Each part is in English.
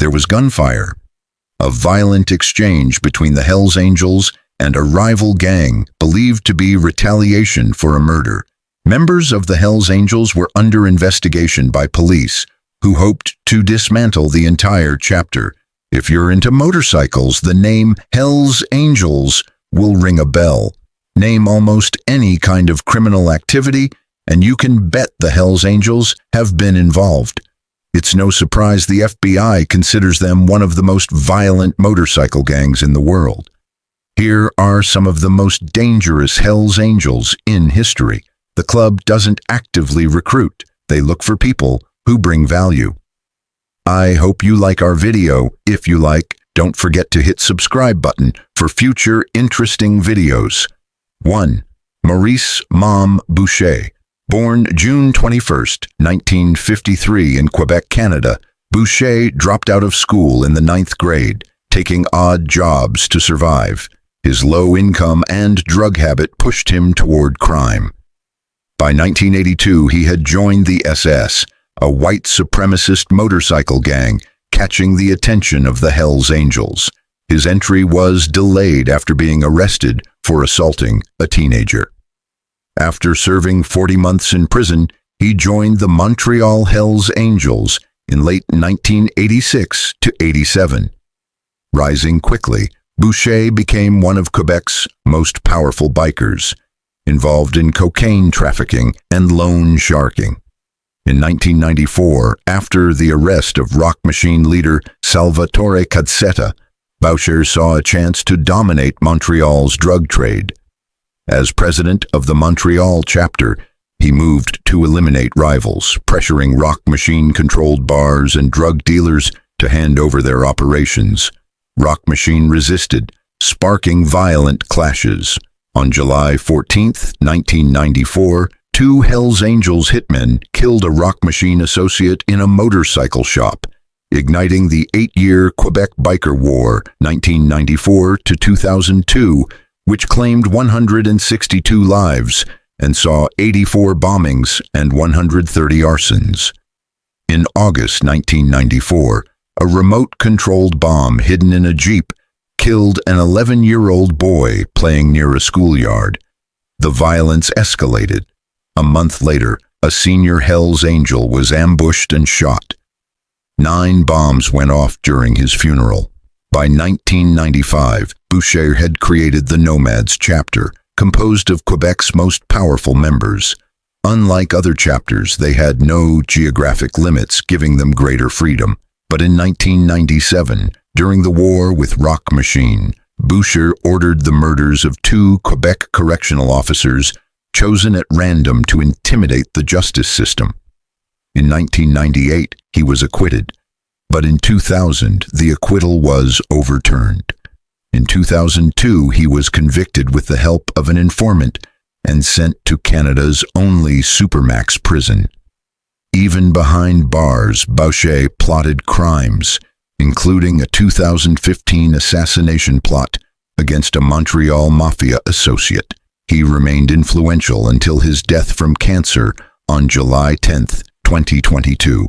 there was gunfire. A violent exchange between the Hells Angels and a rival gang believed to be retaliation for a murder. Members of the Hells Angels were under investigation by police, who hoped to dismantle the entire chapter. If you're into motorcycles, the name Hells Angels will ring a bell. Name almost any kind of criminal activity, and you can bet the Hells Angels have been involved. It's no surprise the FBI considers them one of the most violent motorcycle gangs in the world. Here are some of the most dangerous Hells Angels in history. The club doesn't actively recruit. They look for people who bring value. I hope you like our video. If you like, don't forget to hit subscribe button for future interesting videos. 1. Maurice Mom Boucher. Born June 21, 1953 in Quebec, Canada, Boucher dropped out of school in the 9th grade, taking odd jobs to survive. His low income and drug habit pushed him toward crime. By 1982, he had joined the SS, a white supremacist motorcycle gang, catching the attention of the Hells Angels. His entry was delayed after being arrested for assaulting a teenager. After serving 40 months in prison, he joined the Montreal Hells Angels in late 1986 to 87. Rising quickly, Boucher became one of Quebec's most powerful bikers, involved in cocaine trafficking and loan sharking. In 1994, after the arrest of rock machine leader Salvatore Cazzetta, Boucher saw a chance to dominate Montreal's drug trade. As president of the Montreal chapter, he moved to eliminate rivals, pressuring rock machine-controlled bars and drug dealers to hand over their operations. Rock Machine resisted, sparking violent clashes. On July 14, 1994, 2 Hells Angels hitmen killed a Rock Machine associate in a motorcycle shop, igniting the 8-year Quebec Biker War, 1994 to 2002, which claimed 162 lives and saw 84 bombings and 130 arsons. In August 1994, a remote-controlled bomb hidden in a Jeep killed an 11-year-old boy playing near a schoolyard. The violence escalated. A month later, a senior Hells Angel was ambushed and shot. 9 bombs went off during his funeral. By 1995, Boucher had created the Nomads chapter, composed of Quebec's most powerful members. Unlike other chapters, they had no geographic limits, giving them greater freedom. But in 1997, during the war with Rock Machine, Boucher ordered the murders of 2 Quebec correctional officers chosen at random to intimidate the justice system. In 1998, he was acquitted. But in 2000, the acquittal was overturned. In 2002, he was convicted with the help of an informant and sent to Canada's only supermax prison. Even behind bars, Boucher plotted crimes, including a 2015 assassination plot against a Montreal Mafia associate. He remained influential until his death from cancer on July 10, 2022.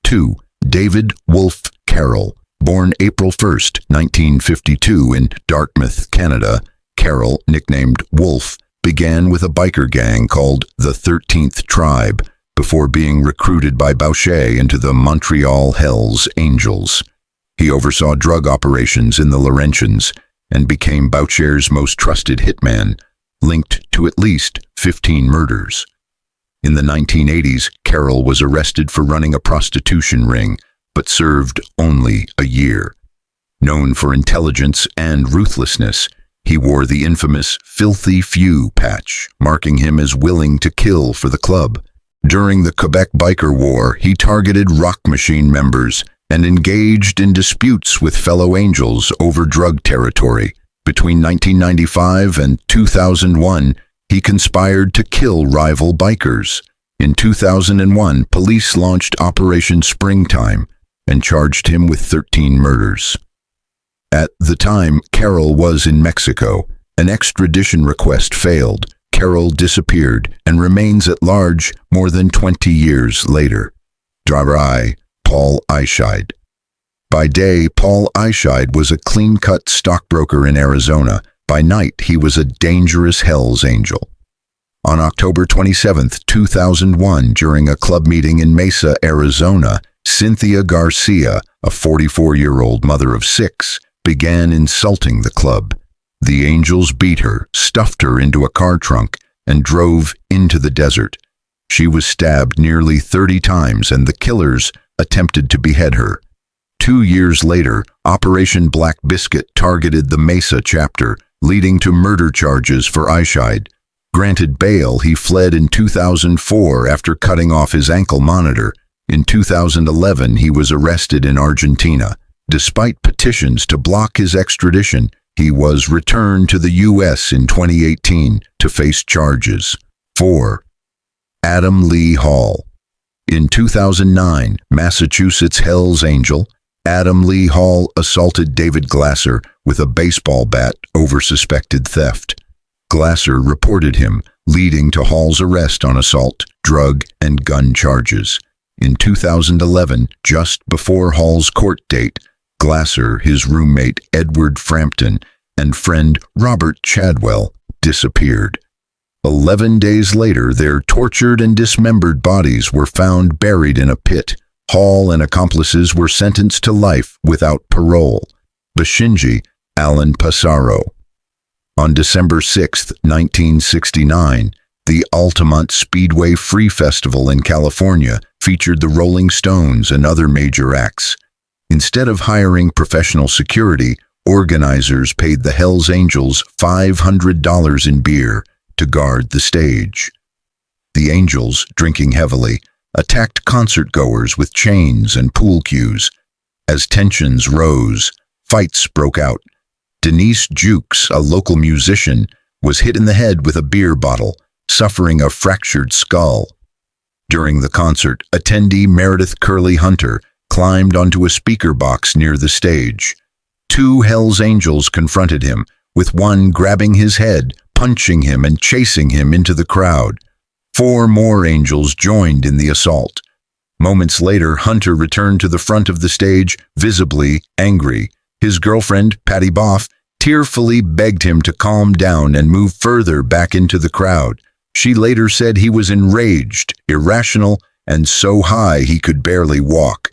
2. David Wolfe Carroll. Born April 1, 1952 in Dartmouth, Canada, Carroll, nicknamed Wolf, began with a biker gang called the 13th Tribe before being recruited by Boucher into the Montreal Hells Angels. He oversaw drug operations in the Laurentians and became Boucher's most trusted hitman, linked to at least 15 murders. In the 1980s, Carroll was arrested for running a prostitution ring, but served only a year. Known for intelligence and ruthlessness, he wore the infamous Filthy Few patch, marking him as willing to kill for the club. During the Quebec Biker War, he targeted Rock Machine members and engaged in disputes with fellow Angels over drug territory. Between 1995 and 2001, he conspired to kill rival bikers. In 2001, police launched Operation Springtime and charged him with 13 murders. At the time, Carroll was in Mexico. An extradition request failed. Carroll disappeared and remains at large more than 20 years later. Paul Eishide. By day, Paul Eishide was a clean-cut stockbroker in Arizona. By night, he was a dangerous Hells Angel. On October 27, 2001, during a club meeting in Mesa, Arizona, Cynthia Garcia, a 44-year-old mother of 6, began insulting the club. The Angels beat her, stuffed her into a car trunk, and drove into the desert. She was stabbed nearly 30 times, and the killers attempted to behead her. 2 years later, Operation Black Biscuit targeted the Mesa chapter, leading to murder charges for Eishide. Granted bail, he fled in 2004 after cutting off his ankle monitor. In 2011, he was arrested in Argentina. Despite petitions to block his extradition, he was returned to the U.S. in 2018 to face charges. 4. Adam Lee Hall. In 2009, Massachusetts Hells Angel Adam Lee Hall assaulted David Glasser with a baseball bat over suspected theft. Glasser reported him, leading to Hall's arrest on assault, drug, and gun charges. In 2011, just before Hall's court date, Glasser, his roommate Edward Frampton, and friend Robert Chadwell disappeared. 11 days later, their tortured and dismembered bodies were found buried in a pit. Hall and accomplices were sentenced to life without parole. Bashinji, Alan Pasaro. On December 6, 1969, the Altamont Speedway Free Festival in California featured the Rolling Stones and other major acts. Instead of hiring professional security, organizers paid the Hells Angels $500 in beer to guard the stage. The Angels, drinking heavily, attacked concertgoers with chains and pool cues. As tensions rose, fights broke out. Denise Jukes, a local musician, was hit in the head with a beer bottle, suffering a fractured skull. During the concert, attendee Meredith Curley Hunter climbed onto a speaker box near the stage. 2 Hells Angels confronted him, with one grabbing his head, punching him, and chasing him into the crowd. 4 more Angels joined in the assault. Moments later, Hunter returned to the front of the stage, visibly angry. His girlfriend, Patty Boff, tearfully begged him to calm down and move further back into the crowd. She later said he was enraged, irrational, and so high he could barely walk.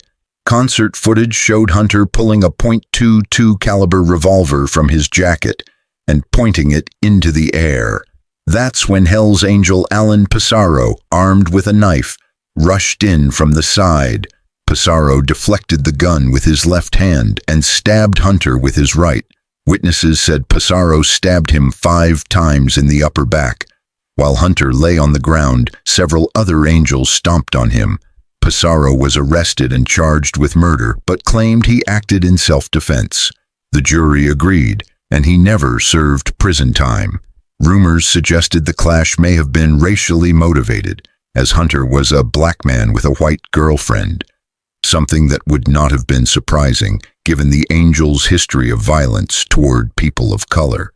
Concert footage showed Hunter pulling a .22 caliber revolver from his jacket and pointing it into the air. That's when Hells Angel Alan Pasaro, armed with a knife, rushed in from the side. Pasaro deflected the gun with his left hand and stabbed Hunter with his right. Witnesses said Pasaro stabbed him 5 times in the upper back. While Hunter lay on the ground, several other Angels stomped on him. Pasaro was arrested and charged with murder, but claimed he acted in self-defense. The jury agreed, and he never served prison time. Rumors suggested the clash may have been racially motivated, as Hunter was a black man with a white girlfriend. Something that would not have been surprising, given the Angels' history of violence toward people of color.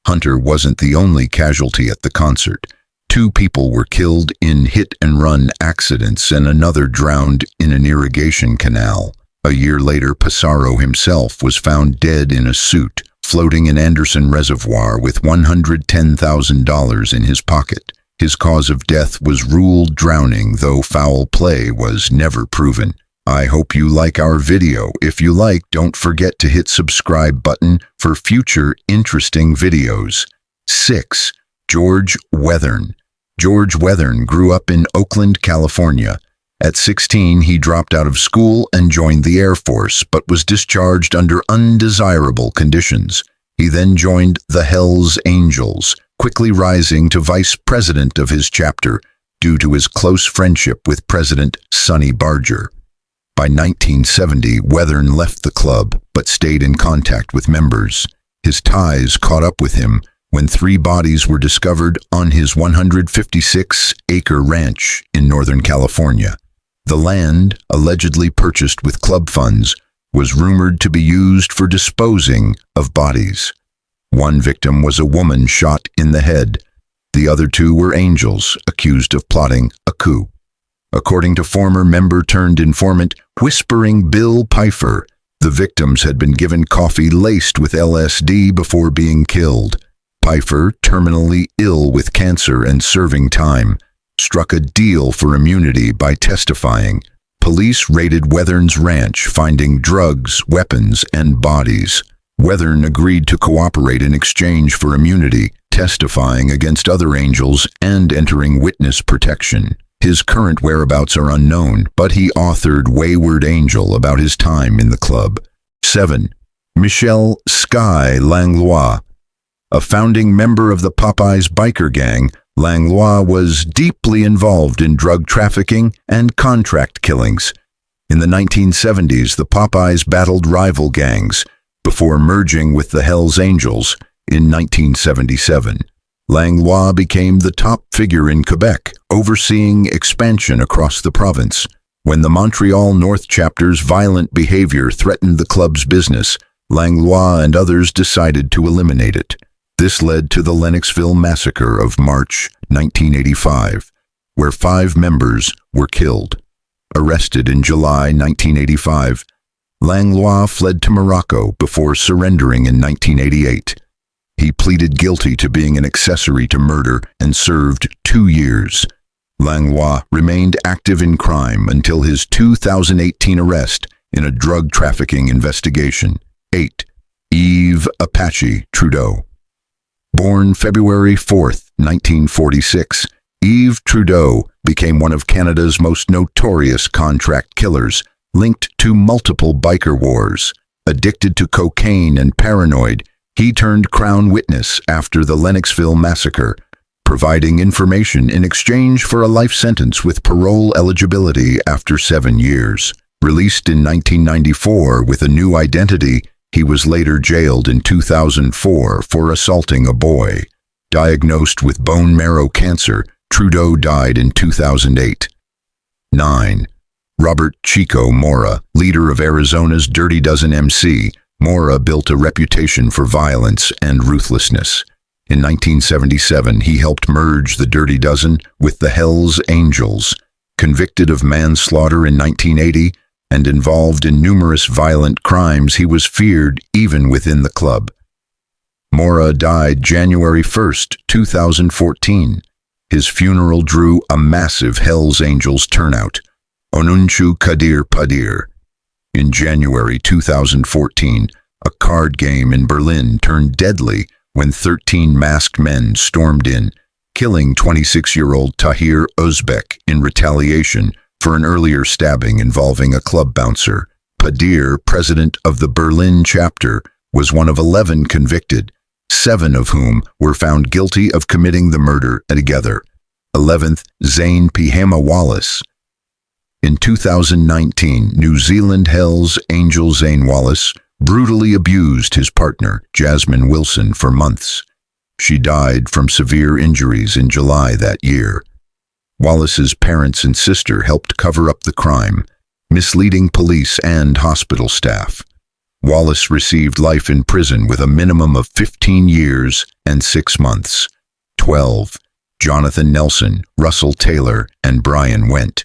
Hunter wasn't the only casualty at the concert. 2 people were killed in hit-and-run accidents and another drowned in an irrigation canal. A year later, Pasaro himself was found dead in a suit, floating in Anderson Reservoir with $110,000 in his pocket. His cause of death was ruled drowning, though foul play was never proven. I hope you like our video. If you like, don't forget to hit subscribe button for future interesting videos. 6. George Wethern. George Wethern grew up in Oakland, California. At 16, he dropped out of school and joined the Air Force, but was discharged under undesirable conditions. He then joined the Hells Angels, quickly rising to vice president of his chapter due to his close friendship with President Sonny Barger. By 1970, Wethern left the club, but stayed in contact with members. His ties caught up with him when 3 bodies were discovered on his 156-acre ranch in Northern California. The land, allegedly purchased with club funds, was rumored to be used for disposing of bodies. One victim was a woman shot in the head. The other 2 were Angels, accused of plotting a coup. According to former member-turned-informant Whispering Bill Pfeiffer, The victims had been given coffee laced with LSD before being killed. Pfeiffer, terminally ill with cancer and serving time, struck a deal for immunity by testifying. Police raided Wethern's ranch, finding drugs, weapons, and bodies. Wethern agreed to cooperate in exchange for immunity, testifying against other angels and entering witness protection. His current whereabouts are unknown, but he authored Wayward Angel about his time in the club. 7. Michel Sky Langlois. A founding member of the Popeyes biker gang, Langlois was deeply involved in drug trafficking and contract killings. In the 1970s, the Popeyes battled rival gangs before merging with the Hells Angels in 1977. Langlois became the top figure in Quebec, overseeing expansion across the province. When the Montreal North chapter's violent behavior threatened the club's business, Langlois and others decided to eliminate it. This led to the Lennoxville Massacre of March 1985, where 5 members were killed. Arrested in July 1985, Langlois fled to Morocco before surrendering in 1988. He pleaded guilty to being an accessory to murder and served 2 years. Langlois remained active in crime until his 2018 arrest in a drug trafficking investigation. 8. Yves Apache Trudeau. Born February 4, 1946, Yves Trudeau became one of Canada's most notorious contract killers, linked to multiple biker wars. Addicted to cocaine and paranoid, he turned Crown witness after the Lennoxville Massacre, providing information in exchange for a life sentence with parole eligibility after 7 years. Released in 1994 with a new identity, he was later jailed in 2004 for assaulting a boy. Diagnosed with bone marrow cancer, Trudeau died in 2008. 9. Robert Chico Mora, leader of Arizona's Dirty Dozen MC, Mora built a reputation for violence and ruthlessness. In 1977, he helped merge the Dirty Dozen with the Hells Angels. Convicted of manslaughter in 1980 and involved in numerous violent crimes, he was feared even within the club. Mora died January 1, 2014. His funeral drew a massive Hells Angels turnout. Onunchu Kadir Padir. In January 2014, a card game in Berlin turned deadly when 13 masked men stormed in, killing 26-year-old Tahir Uzbek in retaliation for an earlier stabbing involving a club bouncer. Padir, president of the Berlin chapter, was one of 11 convicted, 7 of whom were found guilty of committing the murder together. 11th, Zane Pihama Wallace. In 2019, New Zealand Hells Angel Zane Wallace brutally abused his partner, Jasmine Wilson, for months. She died from severe injuries in July that year. Wallace's parents and sister helped cover up the crime, misleading police and hospital staff. Wallace received life in prison with a minimum of 15 years and 6 months. 12. Jonathan Nelson, Russell Taylor, and Brian Went.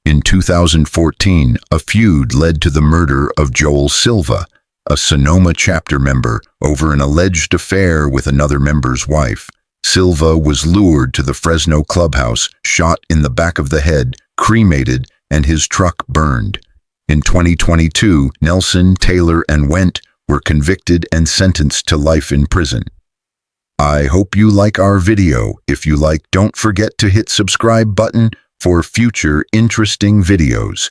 In 2014, a feud led to the murder of Joel Silva, a Sonoma chapter member, over an alleged affair with another member's wife. Silva was lured to the Fresno clubhouse, shot in the back of the head, cremated, and his truck burned. In 2022, Nelson, Taylor, and Went were convicted and sentenced to life in prison. I hope you like our video. If you like, don't forget to hit subscribe button for future interesting videos.